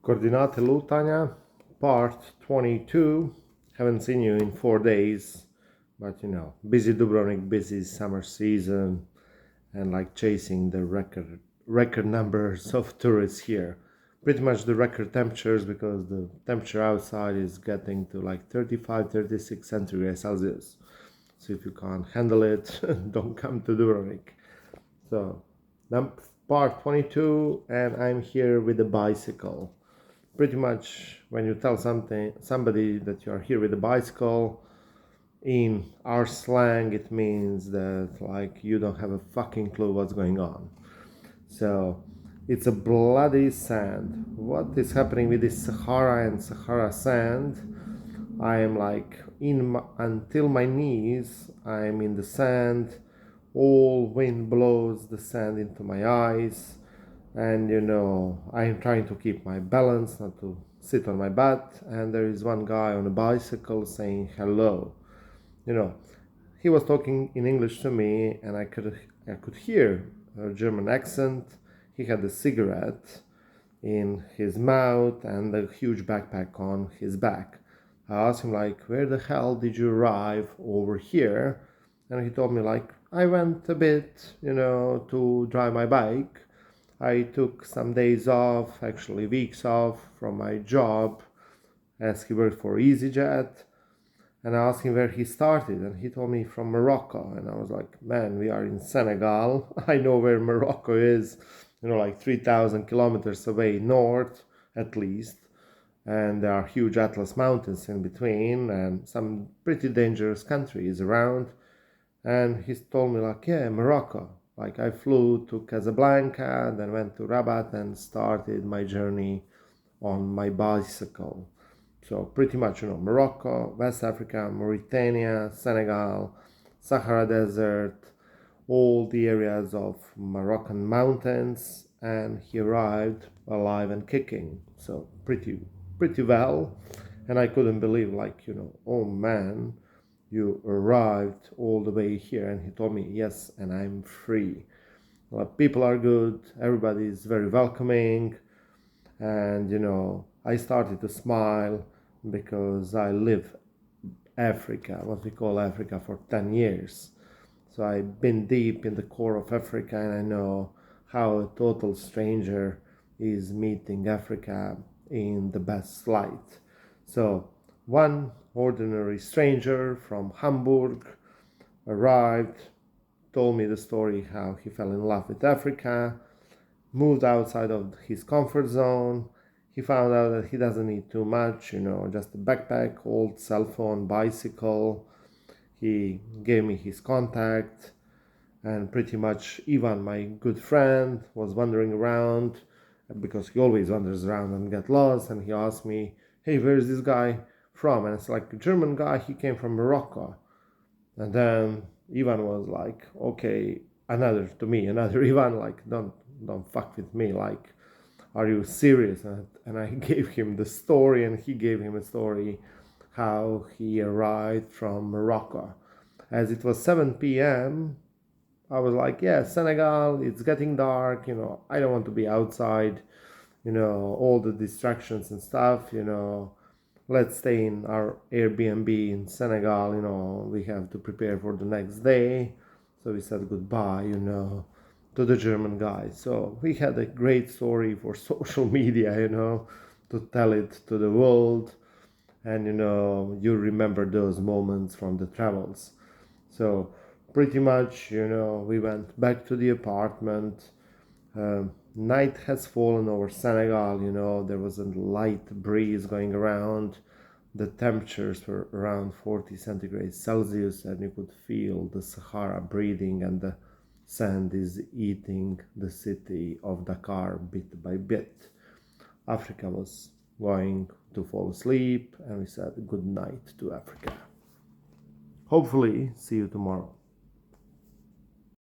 Koordinate, lutanja, part 22. Haven't seen you in 4 days, but busy Dubrovnik, busy summer season, and like chasing the record numbers of tourists here. Pretty much the record temperatures, because the temperature outside is getting to like 35, 36 centigrade Celsius. So if you can't handle it, don't come to Dubrovnik. So, part 22, and I'm here with a bicycle. Pretty much when you tell somebody that you are here with a bicycle, in our slang it means that like you don't have a fucking clue what's going on. So it's a bloody sand. What is happening with this Sahara and Sahara sand? I am like until my knees. I am in the sand. All wind blows the sand into my eyes, and I'm trying to keep my balance, not to sit on my butt. And there is one guy on a bicycle saying hello. He was talking in English to me, and I could hear a German accent. He had a cigarette in his mouth and a huge backpack on his back. I asked him like, where the hell did you arrive over here? And he told me like, I went a bit, to drive my bike. I took some days off, actually weeks off from my job, as he worked for EasyJet. And I asked him where he started, and he told me from Morocco. And I was like, man, we are in Senegal. I know where Morocco is, like 3,000 kilometers away north, at least. And there are huge Atlas Mountains in between, and some pretty dangerous countries around. And he told me like, yeah, Morocco. Like I flew to Casablanca, then went to Rabat and started my journey on my bicycle. So pretty much, Morocco, West Africa, Mauritania, Senegal, Sahara Desert, all the areas of Moroccan mountains, and he arrived alive and kicking. So pretty well. And I couldn't believe, like, oh man, you arrived all the way here. And he told me, yes, and I'm free. Well, people are good, everybody is very welcoming, and I started to smile because I live Africa, what we call Africa, for 10 years. So I've been deep in the core of Africa, and I know how a total stranger is meeting Africa in the best light. So one ordinary stranger from Hamburg arrived, told me the story how he fell in love with Africa, moved outside of his comfort zone. He found out that he doesn't need too much, just a backpack, old cell phone, bicycle. He gave me his contact, and pretty much Ivan, my good friend, was wandering around, because he always wanders around and get lost. And he asked me, hey, where's this guy from? And it's like a German guy. He came from Morocco. And then Ivan was like, okay, another Ivan, like, don't fuck with me, like, are you serious? And I gave him the story, and he gave him a story how he arrived from Morocco. As it was 7 p.m., I was like, yeah, Senegal, it's getting dark, I don't want to be outside, all the distractions and stuff, let's stay in our Airbnb in Senegal, we have to prepare for the next day. So we said goodbye, to the German guy. So we had a great story for social media, to tell it to the world. And, you remember those moments from the travels. So pretty much, we went back to the apartment. Night has fallen over Senegal, there was a light breeze going around. The temperatures were around 40 centigrade Celsius, and you could feel the Sahara breathing, and the sand is eating the city of Dakar bit by bit. Africa was going to fall asleep, and we said good night to Africa. Hopefully, see you tomorrow.